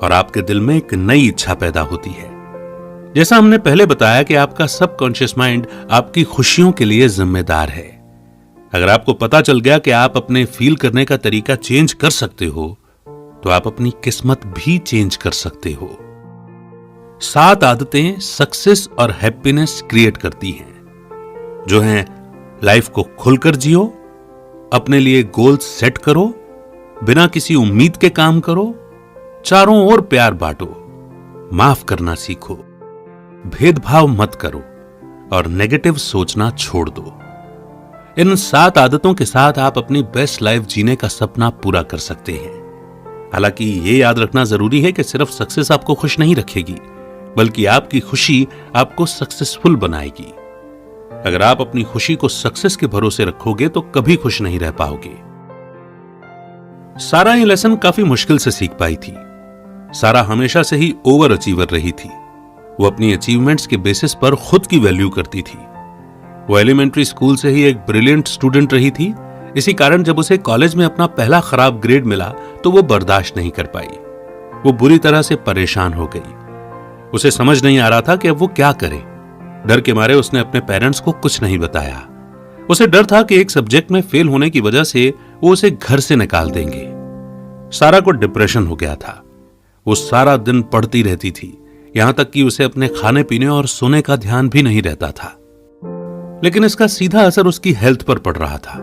और आपके दिल में एक नई इच्छा पैदा होती है। जैसा हमने पहले बताया कि आपका सबकॉन्शियस माइंड आपकी खुशियों के लिए जिम्मेदार है। अगर आपको पता चल गया कि आप अपने फील करने का तरीका चेंज कर सकते हो, तो आप अपनी किस्मत भी चेंज कर सकते हो। 7 आदतें सक्सेस और हैप्पीनेस क्रिएट करती हैं, जो हैं लाइफ को खुलकर जियो, अपने लिए गोल्स सेट करो, बिना किसी उम्मीद के काम करो, चारों ओर प्यार बांटो, माफ करना सीखो, भेदभाव मत करो और नेगेटिव सोचना छोड़ दो। इन 7 आदतों के साथ आप अपनी बेस्ट लाइफ जीने का सपना पूरा कर सकते हैं। हालांकि ये याद रखना जरूरी है कि सिर्फ सक्सेस आपको खुश नहीं रखेगी, बल्कि आपकी खुशी आपको सक्सेसफुल बनाएगी। अगर आप अपनी खुशी को सक्सेस के भरोसे रखोगे तो कभी खुश नहीं रह पाओगे। सारा ये लेसन काफी मुश्किल से सीख पाई थी। सारा हमेशा से ही ओवर अचीवर रही थी। वो अपनी अचीवमेंट्स के बेसिस पर खुद की वैल्यू करती थी। वो एलिमेंट्री स्कूल से ही एक ब्रिलियंट स्टूडेंट रही थी। इसी कारण जब उसे कॉलेज में अपना पहला खराब ग्रेड मिला तो वो बर्दाश्त नहीं कर पाई। वो बुरी तरह से परेशान हो गई। उसे समझ नहीं आ रहा था कि अब वो क्या करे। डर के मारे उसने अपने पेरेंट्स को कुछ नहीं बताया। उसे डर था कि एक सब्जेक्ट में फेल होने की वजह से वो उसे घर से निकाल देंगे। सारा को डिप्रेशन हो गया था। वो सारा दिन पढ़ती रहती थी, यहां तक कि उसे अपने खाने पीने और सोने का ध्यान भी नहीं रहता था। लेकिन इसका सीधा असर उसकी हेल्थ पर पड़ रहा था।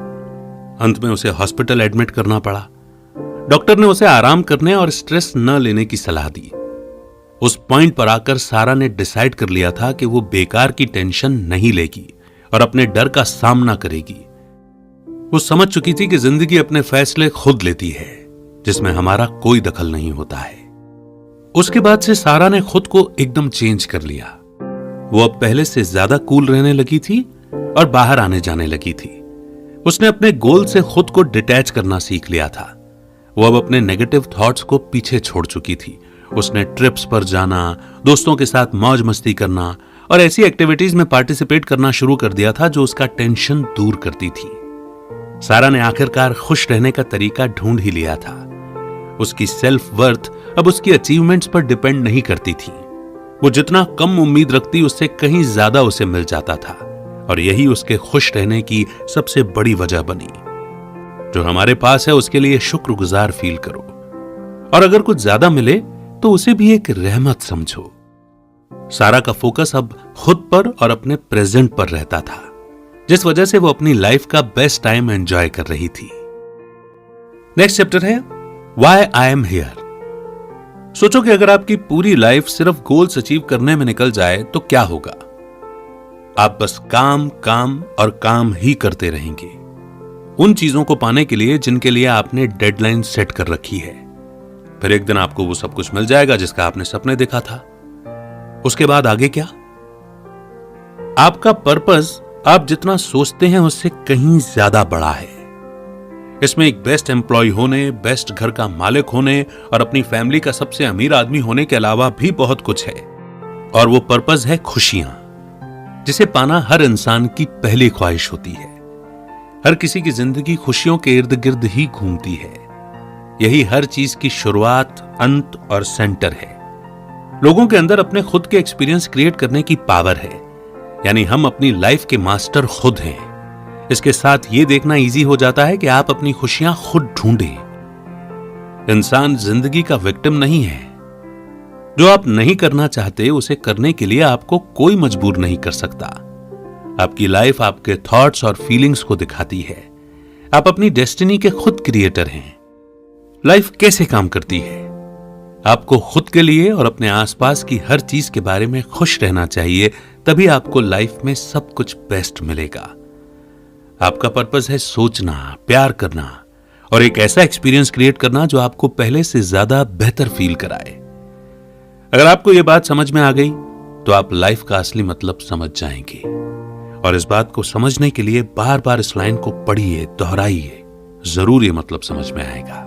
अंत में उसे हॉस्पिटल एडमिट करना पड़ा। डॉक्टर ने उसे आराम करने और स्ट्रेस न लेने की सलाह दी। उस पॉइंट पर आकर सारा ने डिसाइड कर लिया था कि वो बेकार की टेंशन नहीं लेगी और अपने डर का सामना करेगी। वो समझ चुकी थी कि जिंदगी अपने फैसले खुद लेती है, जिसमें हमारा कोई दखल नहीं होता है। उसके बाद से सारा ने खुद को एकदम चेंज कर लिया। वो अब पहले से ज्यादा कूल रहने लगी थी और बाहर आने जाने लगी थी। उसने अपने गोल से खुद को डिटैच करना सीख लिया था। वो अब अपने नेगेटिव थॉट्स को पीछे छोड़ चुकी थी। उसने ट्रिप्स पर जाना, दोस्तों के साथ मौज मस्ती करना और ऐसी एक्टिविटीज में पार्टिसिपेट करना शुरू कर दिया था जो उसका टेंशन दूर करती थी। सारा ने आखिरकार खुश रहने का तरीका ढूंढ ही लिया था। उसकी सेल्फ वर्थ अब उसकी अचीवमेंट्स पर डिपेंड नहीं करती थी। वो जितना कम उम्मीद रखती उससे कहीं ज्यादा उसे मिल जाता था और यही उसके खुश रहने की सबसे बड़ी वजह बनी। जो हमारे पास है उसके लिए शुक्रगुजार फील करो और अगर कुछ ज्यादा मिले तो उसे भी एक रहमत समझो। सारा का फोकस अब खुद पर और अपने प्रेजेंट पर रहता था, जिस वजह से वो अपनी लाइफ का बेस्ट टाइम एंजॉय कर रही थी। नेक्स्ट चैप्टर है व्हाई आई एम हियर। सोचो कि अगर आपकी पूरी लाइफ सिर्फ गोल्स अचीव करने में निकल जाए तो क्या होगा। आप बस काम काम और काम ही करते रहेंगे, उन चीजों को पाने के लिए जिनके लिए आपने डेडलाइन सेट कर रखी है। फिर एक दिन आपको वो सब कुछ मिल जाएगा जिसका आपने सपने देखा था। उसके बाद आगे क्या? आपका पर्पस आप जितना सोचते हैं उससे कहीं ज्यादा बड़ा है। इसमें एक बेस्ट एम्प्लॉय होने, बेस्ट घर का मालिक होने और अपनी फैमिली का सबसे अमीर आदमी होने के अलावा भी बहुत कुछ है। और वो पर्पस है खुशियां, जिसे पाना हर इंसान की पहली ख्वाहिश होती है। हर किसी की जिंदगी खुशियों के इर्द गिर्द ही घूमती है। यही हर चीज की शुरुआत, अंत और सेंटर है। लोगों के अंदर अपने खुद के एक्सपीरियंस क्रिएट करने की पावर है, यानी हम अपनी लाइफ के मास्टर खुद हैं। इसके साथ यह देखना इजी हो जाता है कि आप अपनी खुशियां खुद ढूंढें। इंसान जिंदगी का विक्टिम नहीं है। जो आप नहीं करना चाहते उसे करने के लिए आपको कोई मजबूर नहीं कर सकता। आपकी लाइफ आपके थॉट्स और फीलिंग्स को दिखाती है। आप अपनी डेस्टिनी के खुद क्रिएटर हैं। लाइफ कैसे काम करती है? आपको खुद के लिए और अपने आसपास की हर चीज के बारे में खुश रहना चाहिए, तभी आपको लाइफ में सब कुछ बेस्ट मिलेगा। आपका पर्पस है सोचना, प्यार करना और एक ऐसा एक्सपीरियंस क्रिएट करना जो आपको पहले से ज्यादा बेहतर फील कराए। अगर आपको यह बात समझ में आ गई तो आप लाइफ का असली मतलब समझ जाएंगे। और इस बात को समझने के लिए बार बार इस लाइन को पढ़िए, दोहराइए, जरूर ये मतलब समझ में आएगा।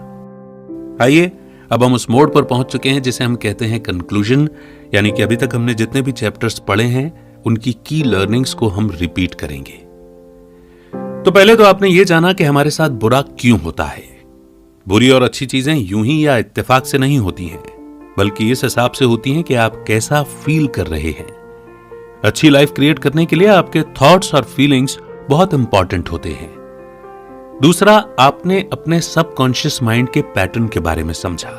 आइए अब हम उस मोड पर पहुंच चुके हैं जिसे हम कहते हैं कंक्लूजन, यानी कि अभी तक हमने जितने भी चैप्टर्स पढ़े हैं उनकी की लर्निंग्स को हम रिपीट करेंगे। तो पहले तो आपने ये जाना कि हमारे साथ बुरा क्यों होता है। बुरी और अच्छी चीजें यूं ही या इत्तेफाक से नहीं होती हैं, बल्कि इस हिसाब से होती हैं कि आप कैसा फील कर रहे हैं। अच्छी लाइफ क्रिएट करने के लिए आपके थॉट्स और फीलिंग्स बहुत इंपॉर्टेंट होते हैं। दूसरा, आपने अपने सबकॉन्शियस माइंड के पैटर्न के बारे में समझा।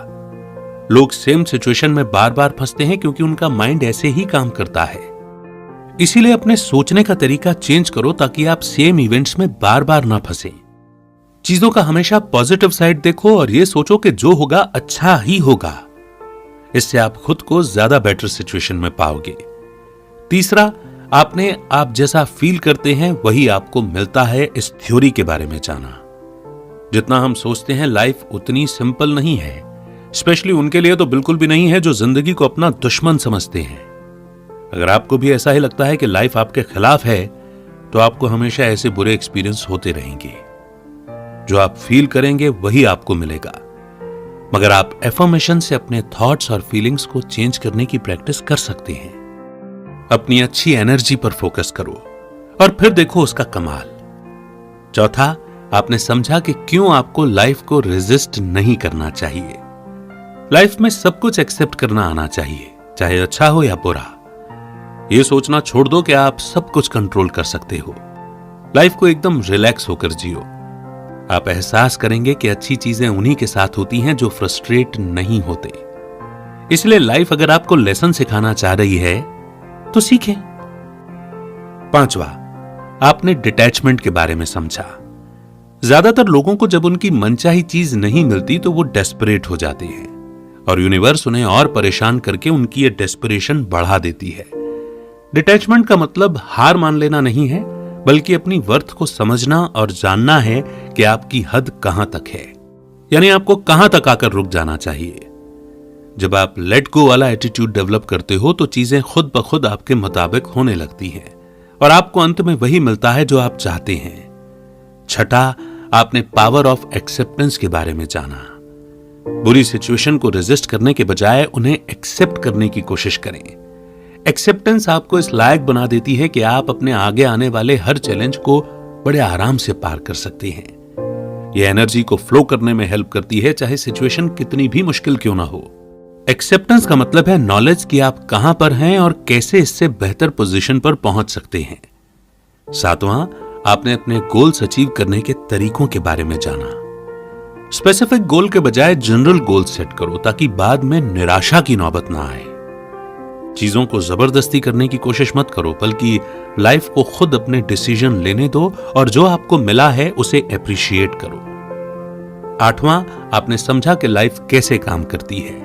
लोग सेम सिचुएशन में बार बार फंसते हैं क्योंकि उनका माइंड ऐसे ही काम करता है। इसीलिए अपने सोचने का तरीका चेंज करो ताकि आप सेम इवेंट्स में बार बार ना फंसे। चीजों का हमेशा पॉजिटिव साइड देखो और यह सोचो कि जो होगा अच्छा ही होगा। इससे आप खुद को ज्यादा बेटर सिचुएशन में पाओगे। तीसरा, आपने आप जैसा फील करते हैं वही आपको मिलता है, इस थ्योरी के बारे में जाना। जितना हम सोचते हैं लाइफ उतनी सिंपल नहीं है, स्पेशली उनके लिए तो बिल्कुल भी नहीं है जो जिंदगी को अपना दुश्मन समझते हैं। अगर आपको भी ऐसा ही लगता है कि लाइफ आपके खिलाफ है, तो आपको हमेशा ऐसे बुरे एक्सपीरियंस होते रहेंगे। जो आप फील करेंगे वही आपको मिलेगा। मगर आप एफर्मेशन से अपने थॉट्स और फीलिंग्स को चेंज करने की प्रैक्टिस कर सकते हैं। अपनी अच्छी एनर्जी पर फोकस करो और फिर देखो उसका कमाल। चौथा, आपने समझा कि क्यों आपको लाइफ को रेजिस्ट नहीं करना चाहिए। लाइफ में सब कुछ एक्सेप्ट करना आना चाहिए, चाहे अच्छा हो या बुरा। यह सोचना छोड़ दो कि आप सब कुछ कंट्रोल कर सकते हो। लाइफ को एकदम रिलैक्स होकर जियो। आप एहसास करेंगे कि अच्छी चीजें उन्हीं के साथ होती हैं जो फ्रस्ट्रेट नहीं होते। इसलिए लाइफ अगर आपको लेसन सिखाना चाह रही है तो सीखें। पांचवा, आपने डिटैचमेंट के बारे में समझा। ज्यादातर लोगों को जब उनकी मनचाही चीज नहीं मिलती तो वो डेस्परेट हो जाते हैं और यूनिवर्स उन्हें और परेशान करके उनकी ये डेस्परेशन बढ़ा देती है। डिटैचमेंट का मतलब हार मान लेना नहीं है, बल्कि अपनी वर्थ को समझना और जानना है कि आपकी हद कहां तक है, यानी आपको कहां तक आकर रुक जाना चाहिए। जब आप लेट गो वाला एटीट्यूड डेवलप करते हो तो चीजें खुद ब खुद आपके मुताबिक होने लगती हैं और आपको अंत में वही मिलता है जो आप चाहते हैं। छठा, आपने पावर ऑफ एक्सेप्टेंस के बारे में जाना। बुरी सिचुएशन को रेजिस्ट करने के बजाय उन्हें एक्सेप्ट करने की कोशिश करें। एक्सेप्टेंस आपको इस लायक बना देती है कि आप अपने आगे आने वाले हर चैलेंज को बड़े आराम से पार कर सकते हैं। यह एनर्जी को फ्लो करने में हेल्प करती है, चाहे सिचुएशन कितनी भी मुश्किल क्यों ना हो। एक्सेप्टेंस का मतलब है नॉलेज कि आप कहां पर हैं और कैसे इससे बेहतर पोजीशन पर पहुंच सकते हैं। सातवां, आपने अपने गोल्स अचीव करने के तरीकों के बारे में जाना। स्पेसिफिक गोल के बजाय जनरल गोल सेट करो ताकि बाद में निराशा की नौबत ना आए। चीजों को जबरदस्ती करने की कोशिश मत करो, बल्कि लाइफ को खुद अपने डिसीजन लेने दो और जो आपको मिला है उसे एप्रिशिएट करो। आठवां, आपने समझा कि लाइफ कैसे काम करती है।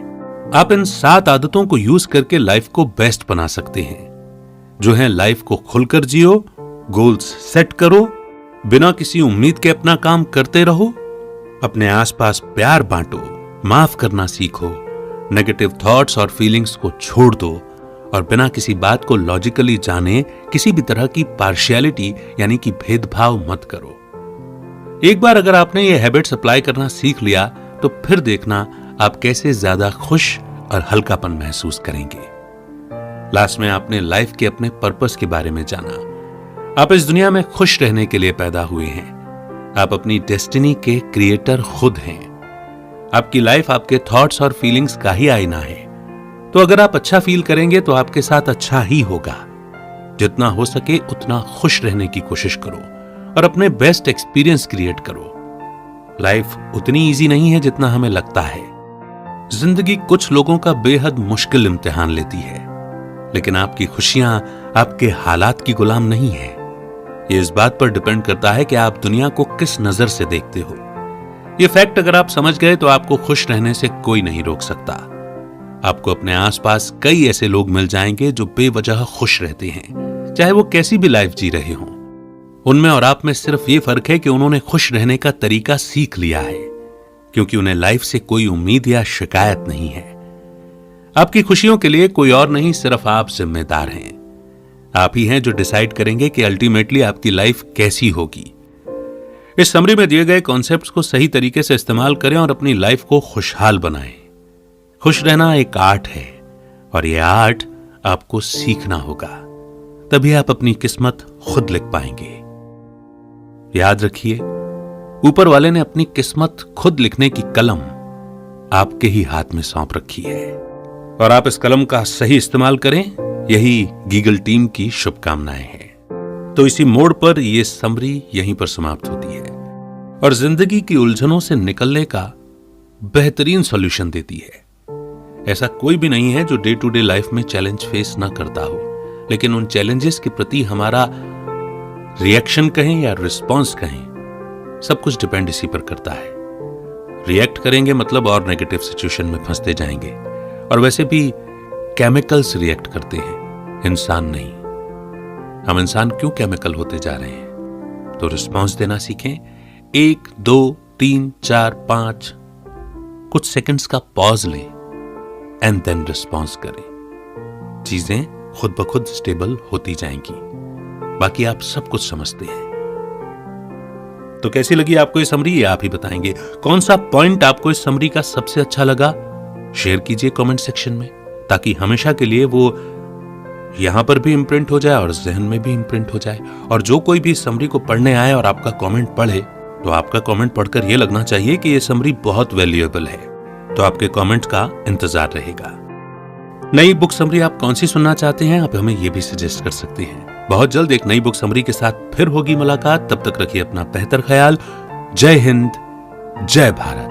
आप इन 7 आदतों को यूज करके लाइफ को बेस्ट बना सकते हैं, जो है लाइफ को खुलकर जियो, गोल्स सेट करो, बिना किसी उम्मीद के अपना काम करते रहो, अपने आसपास प्यार बांटो, माफ करना सीखो, नेगेटिव थॉट्स और फीलिंग्स को छोड़ दो और बिना किसी बात को लॉजिकली जाने किसी भी तरह की पार्शियलिटी यानी कि भेदभाव मत करो। एक बार अगर आपने ये हैबिट्स अप्लाई करना सीख लिया तो फिर देखना आप कैसे ज्यादा खुश और हल्कापन महसूस करेंगे। लास्ट में आपने लाइफ के अपने पर्पस के बारे में जाना। आप इस दुनिया में खुश रहने के लिए पैदा हुए हैं। आप अपनी डेस्टिनी के क्रिएटर खुद हैं। आपकी लाइफ आपके थॉट्स और फीलिंग्स का ही आईना है। तो अगर आप अच्छा फील करेंगे तो आपके साथ अच्छा ही होगा। जितना हो सके उतना खुश रहने की कोशिश करो और अपने बेस्ट एक्सपीरियंस क्रिएट करो। लाइफ उतनी इजी नहीं है जितना हमें लगता है। जिंदगी कुछ लोगों का बेहद मुश्किल इम्तिहान लेती है, लेकिन आपकी खुशियां आपके हालात की गुलाम नहीं है। ये इस बात पर डिपेंड करता है कि आप दुनिया को किस नजर से देखते हो। ये फैक्ट अगर आप समझ गए तो आपको खुश रहने से कोई नहीं रोक सकता। आपको अपने आसपास कई ऐसे लोग मिल जाएंगे जो बेवजह खुश रहते हैं, चाहे वो कैसी भी लाइफ जी रहे हों। उनमें और आप में सिर्फ ये फर्क है कि उन्होंने खुश रहने का तरीका सीख लिया है, क्योंकि उन्हें लाइफ से कोई उम्मीद या शिकायत नहीं है। आपकी खुशियों के लिए कोई और नहीं, सिर्फ आप जिम्मेदार हैं। आप ही हैं जो डिसाइड करेंगे कि अल्टीमेटली आपकी लाइफ कैसी होगी। इस समरी में दिए गए कॉन्सेप्ट्स को सही तरीके से इस्तेमाल करें और अपनी लाइफ को खुशहाल बनाएं। खुश रहना एक आर्ट है और यह आर्ट आपको सीखना होगा, तभी आप अपनी किस्मत खुद लिख पाएंगे। याद रखिए, ऊपर वाले ने अपनी किस्मत खुद लिखने की कलम आपके ही हाथ में सौंप रखी है और आप इस कलम का सही इस्तेमाल करें, यही गीगल टीम की शुभकामनाएं हैं। तो इसी मोड़ पर यह समरी यहीं पर समाप्त होती है और जिंदगी की उलझनों से निकलने का बेहतरीन सॉल्यूशन देती है। ऐसा कोई भी नहीं है जो डे टू डे लाइफ में चैलेंज फेस ना करता हो, लेकिन उन चैलेंजेस के प्रति हमारा रिएक्शन कहें या रिस्पॉन्स कहें, सब कुछ डिपेंड इसी पर करता है। रिएक्ट करेंगे मतलब और नेगेटिव सिचुएशन में फंसते जाएंगे। और वैसे भी केमिकल्स रिएक्ट करते हैं, इंसान नहीं। हम इंसान क्यों केमिकल होते जा रहे हैं? तो रिस्पॉन्स देना सीखें। 1 2 3 4 5 कुछ सेकंड्स का पॉज लें एंड देन रिस्पॉन्स करें। चीजें खुद ब खुद स्टेबल होती जाएंगी। बाकी आप सब कुछ समझते हैं। तो कैसी लगी आपको ये समरी, ये आप ही बताएंगे। कौन सा पॉइंट आपको इस समरी का सबसे अच्छा लगा, शेयर कीजिए कमेंट सेक्शन में, ताकि हमेशा के लिए वो यहां पर भी इंप्रिंट हो जाए और जहन में भी इंप्रिंट हो जाए। और जो कोई भी समरी को पढ़ने आए और आपका कमेंट पढ़े, तो आपका कमेंट पढ़कर यह लगना चाहिए कि यह समरी बहुत वैल्यूएबल है। तो आपके कमेंट का इंतजार रहेगा। नई बुक समरी आप कौन सी सुनना चाहते हैं, आप हमें यह भी सजेस्ट कर सकते हैं। बहुत जल्द एक नई बुक समरी के साथ फिर होगी मुलाकात। तब तक रखिए अपना बेहतर ख्याल। जय हिंद, जय भारत।